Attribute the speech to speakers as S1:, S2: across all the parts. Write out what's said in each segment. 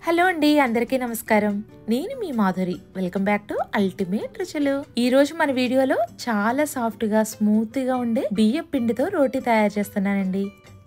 S1: Hello అండి, అందరికీ నమస్కారం. నేను మీ Madhuri. Welcome back to ultimate Ruchulu. ఈ రోజు మన వీడియోలో చాలా సాఫ్ట్ గా స్మూత్ గా ఉండే బియ్యం పిండితో రోటీ తయారు చేస్తున్నానండి.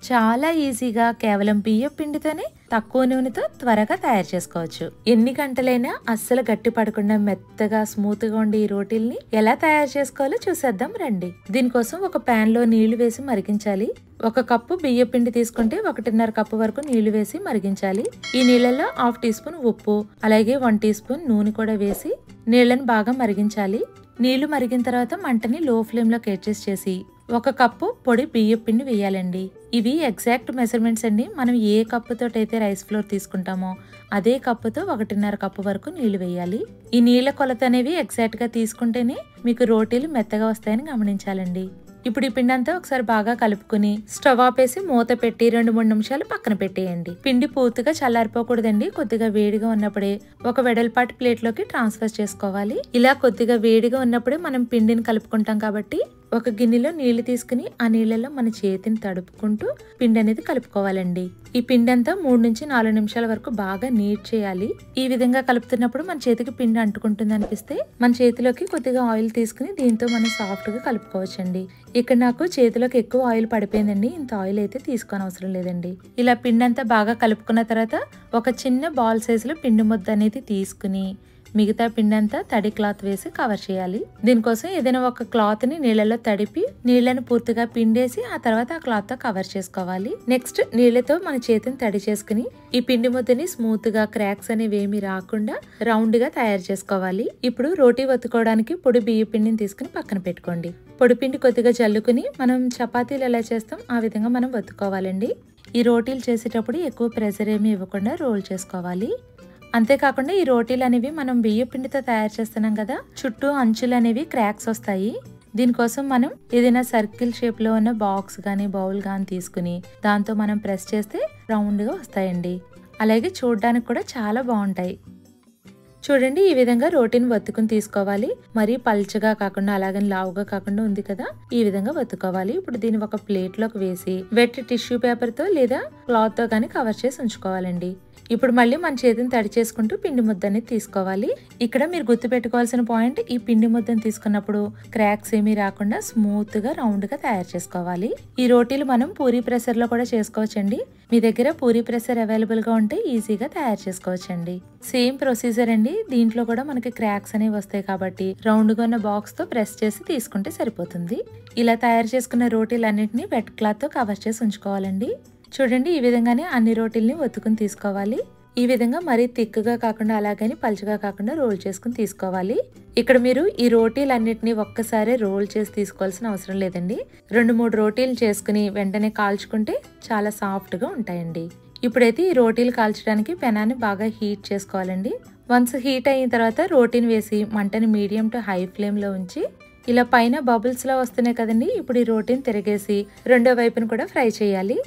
S1: చాలా ఈజీగా కేవలం బియ్యం పిండితోనే తక్కువ నూనెతో త్వరగా తయారు చేసుకోవచ్చు. ఎన్ని గంటలైనా అస్సలు గట్టి పడకుండా మెత్తగా స్మూత్ గా ఉండే ఈ రోటీల్ని ఎలా తయారు చేసుకోవాలో చూసేద్దాం రండి. దీనికోసం ఒక పాన్ లో నీళ్లు వేసి మరిగించాలి. 1 కప్పు బియ్యం పిండి తీసుకుంటే 1.5 కప్పు వరకు నీళ్లు వేసి మరిగించాలి. ఈ నీళ్ళల్లో 1/2 టీ స్పూన్ ఉప్పు, అలాగే 1 టీ స్పూన్ నూనె కూడా వేసి నీళ్లను బాగా మరిగించాలి. నీళ్లు మరిగిన తర్వాత మంటని లో ఫ్లేమ్ లోకి అడ్జస్ట్ చేసి 1 కప్పు పొడి బియ్యం పిండి వేయాలండి. ఇవి ఎగ్జాక్ట్ మెజర్మెంట్స్ అండి. మనం ఏ కప్పుతో అయితే రైస్ ఫ్లోర్ తీసుకుంటామో అదే కప్పుతో 1.5 కప్పు వరకు నీళ్లు వేయాలి. ఈ నీళ్ల కొలత అనేవి ఎగ్జాక్ట్ గా తీసుకుంటేనే మీకు రోటీలు మెత్తగా వస్తాయని గమనించాలండి. ఇప్పుడు ఈ పిండి అంతా ఒకసారి బాగా కలుపుకుని స్టవ్ ఆపేసి మూత పెట్టి 2-3 నిమిషాలు పక్కన పెట్టేయండి. పిండి పూర్తిగా చల్లారిపోకూడదండి. కొద్దిగా వేడిగా ఉన్నప్పుడే ఒక వెడల్పాటి ప్లేట్ లోకి ట్రాన్స్ఫర్ చేసుకోవాలి. ఇలా కొద్దిగా వేడిగా ఉన్నప్పుడే మనం పిండిని కలుపుకుంటాం కాబట్టి ఒక గిన్నెలో నీళ్లు తీసుకుని ఆ నీళ్లలో మన చేతిని తడుపుకుంటూ పిండి అనేది కలుపుకోవాలండి. ఈ పిండి అంతా 3-4 నిమిషాల వరకు బాగా నీట్ చేయాలి. ఈ విధంగా కలుపుతున్నప్పుడు మన చేతికి పిండి అంటుకుంటుంది అనిపిస్తే మన చేతిలోకి కొద్దిగా ఆయిల్ తీసుకుని దీంతో మనం సాఫ్ట్ గా కలుపుకోవచ్చండి. ఇక్కడ నాకు చేతిలోకి ఎక్కువ ఆయిల్ పడిపోయిందండి. ఇంత ఆయిల్ అయితే తీసుకోని అవసరం లేదండి. ఇలా పిండి అంతా బాగా కలుపుకున్న తర్వాత ఒక చిన్న బాల్ సైజులో పిండి ముద్ద అనేది తీసుకుని మిగతా పిండి అంతా తడి క్లాత్ వేసి కవర్ చేయాలి. దీనికోసం ఏదైనా ఒక క్లాత్ ని నీళ్ళలో తడిపి నీళ్లను పూర్తిగా పిండేసి ఆ తర్వాత ఆ క్లాత్ తో కవర్ చేసుకోవాలి. నెక్స్ట్ నీళ్లతో మన చేతిని తడి చేసుకుని ఈ పిండి ముద్దని స్మూత్ గా క్రాక్స్ అనేవి ఏమీ రాకుండా రౌండ్ గా తయారు చేసుకోవాలి. ఇప్పుడు రోటీ వత్తుకోవడానికి పొడి బియ్య పిండిని తీసుకుని పక్కన పెట్టుకోండి. పొడి పిండి కొద్దిగా జల్లుకుని మనం చపాతీలు ఎలా చేస్తాం ఆ విధంగా మనం వత్తుకోవాలండి. ఈ రోటీలు చేసేటప్పుడు ఎక్కువ ప్రెషర్ ఏమీ ఇవ్వకుండా రోల్ చేసుకోవాలి. అంతేకాకుండా ఈ రోటీలు అనేవి మనం బియ్యం పిండితో తయారు చేస్తున్నాం కదా, చుట్టూ అంచులు అనేవి క్రాక్స్ వస్తాయి. దీనికోసం మనం ఏదైనా సర్కిల్ షేప్ లో ఉన్న బాక్స్ గానీ బౌల్ గానీ తీసుకుని దాంతో మనం ప్రెస్ చేస్తే రౌండ్ గా వస్తాయండి. అలాగే చూడడానికి కూడా చాలా బాగుంటాయి. చూడండి, ఈ విధంగా రోటీని వత్తుకుని తీసుకోవాలి. మరీ పల్చగా కాకుండా అలాగని లావుగా కాకుండా ఉంది కదా, ఈ విధంగా వత్తుకోవాలి. ఇప్పుడు దీన్ని ఒక ప్లేట్ లోకి వేసి వెట్ టిష్యూ పేపర్ తో లేదా క్లాత్ తో గానీ కవర్ చేసి ఉంచుకోవాలండి. ఇప్పుడు మళ్ళీ మన చేతిని తడి చేసుకుంటూ పిండి ముద్దని తీసుకోవాలి. ఇక్కడ మీరు గుర్తు పెట్టుకోవాల్సిన పాయింట్, ఈ పిండి ముద్దని తీసుకున్నప్పుడు క్రాక్స్ ఏమీ రాకుండా స్మూత్ గా రౌండ్ గా తయారు చేసుకోవాలి. ఈ రోటీలు మనం పూరీ ప్రెషర్ లో కూడా చేసుకోవచ్చండి. మీ దగ్గర పూరీ ప్రెషర్ అవైలబుల్ గా ఉంటే ఈజీగా తయారు చేసుకోవచ్చండి. సేమ్ ప్రొసీజర్ అండి. దీంట్లో కూడా మనకి క్రాక్స్ అనేవి వస్తాయి కాబట్టి రౌండ్ గా ఉన్న బాక్స్ తో ప్రెస్ చేసి తీసుకుంటే సరిపోతుంది. ఇలా తయారు చేసుకున్న రోటీలు అన్నింటినీ వెట్ క్లాత్ తో కవర్ చేసి ఉంచుకోవాలండి. చూడండి, ఈ విధంగానే అన్ని రోటీల్ని ఒత్తుకుని తీసుకోవాలి. ఈ విధంగా మరీ థిక్గా కాకుండా అలాగని పలుచగా కాకుండా రోల్ చేసుకుని తీసుకోవాలి. ఇక్కడ మీరు ఈ రోటీలన్నిటిని ఒక్కసారి రోల్ చేసి తీసుకోవాల్సిన అవసరం లేదండి. 2-3 రోటీలు చేసుకుని వెంటనే కాల్చుకుంటే చాలా సాఫ్ట్ గా ఉంటాయండి. ఇప్పుడైతే ఈ రోటీలు కాల్చడానికి పెనాన్ని బాగా హీట్ చేసుకోవాలండి. వన్స్ హీట్ అయిన తర్వాత రోటీని వేసి మంటని మీడియం టు హై ఫ్లేమ్ లో ఉంచి ఇలా పైన బబుల్స్ లా వస్తున్నాయి కదండి, ఇప్పుడు ఈ రోటీని తిరిగేసి రెండో వైపును కూడా ఫ్రై చేయాలి.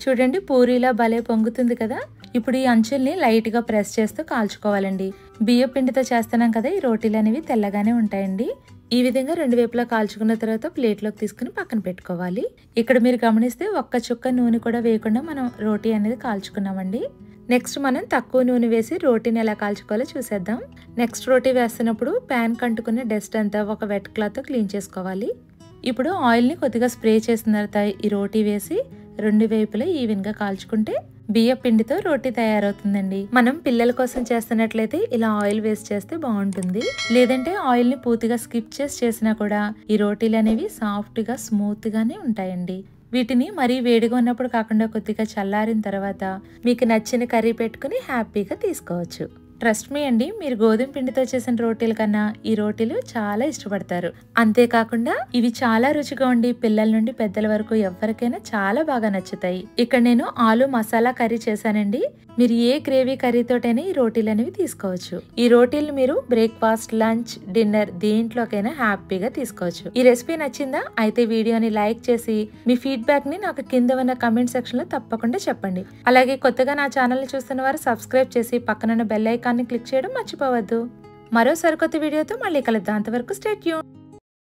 S1: చూడండి, పూరీలా భలే పొంగుతుంది కదా. ఇప్పుడు ఈ అంచుల్ని లైట్ గా ప్రెస్ చేస్తూ కాల్చుకోవాలండి. బియ్య పిండితో చేస్తున్నాం కదా, ఈ రోటీలు అనేవి తెల్లగానే ఉంటాయండి. ఈ విధంగా 2 వైపులా కాల్చుకున్న తర్వాత ప్లేట్ లోకి తీసుకుని పక్కన పెట్టుకోవాలి. ఇక్కడ మీరు గమనిస్తే ఒక్క చుక్క నూనె కూడా వేయకుండా మనం రోటీ అనేది కాల్చుకున్నామండి. నెక్స్ట్ మనం తక్కువ నూనె వేసి రోటీని ఎలా కాల్చుకోవాలో చూసేద్దాం. నెక్స్ట్ రోటీ వేస్తున్నప్పుడు ప్యాన్ కంటుకున్న డస్ట్ అంతా ఒక వెట్ క్లాత్ తో క్లీన్ చేసుకోవాలి. ఇప్పుడు ఆయిల్ ని కొద్దిగా స్ప్రే చేసిన తర్వాత ఈ రోటీ వేసి 2 వైపులా ఈవెన్ గా కాల్చుకుంటే బియ్య పిండితో రోటీ తయారవుతుందండి. మనం పిల్లల కోసం చేస్తున్నట్లయితే ఇలా ఆయిల్ వేస్ట్ చేస్తే బాగుంటుంది. లేదంటే ఆయిల్ ని పూర్తిగా స్కిప్ చేసినా కూడా ఈ రోటీలు అనేవి సాఫ్ట్ గా స్మూత్ గానే ఉంటాయండి. వీటిని మరీ వేడిగా ఉన్నప్పుడు కాకుండా కొద్దిగా చల్లారిన తర్వాత మీకు నచ్చిన కర్రీ పెట్టుకుని హ్యాపీగా తీసుకోవచ్చు. ట్రస్ట్ మీ అండి, మీరు గోధుమ పిండితో చేసిన రోటీల కన్నా ఈ రోటీలు చాలా ఇష్టపడతారు. అంతేకాకుండా ఇవి చాలా రుచిగా ఉండి పిల్లల నుండి పెద్దల వరకు ఎవరికైనా చాలా బాగా నచ్చుతాయి. ఇక్కడ నేను ఆలు మసాలా కర్రీ చేశానండి. మీరు ఏ గ్రేవీ కర్రీతోటైనా ఈ రోటీలు అనేవి తీసుకోవచ్చు. ఈ రోటీలు మీరు బ్రేక్ఫాస్ట్, లంచ్, డిన్నర్ దేంట్లోకైనా హ్యాపీగా తీసుకోవచ్చు. ఈ రెసిపీ నచ్చిందా? అయితే వీడియోని లైక్ చేసి మీ ఫీడ్బ్యాక్ ని నాకు కింద ఉన్న కమెంట్ సెక్షన్ లో తప్పకుండా చెప్పండి. అలాగే కొత్తగా నా ఛానల్ ని చూస్తున్న వారు సబ్స్క్రైబ్ చేసి పక్కనున్న బెల్ ఐకాన్ ని క్లిక్ చేయడం మర్చిపోవద్దు. మరో సరికొత్త వీడియోతో మళ్ళీ కలుద్దాం. అంతవరకు స్టే ట్యూన్.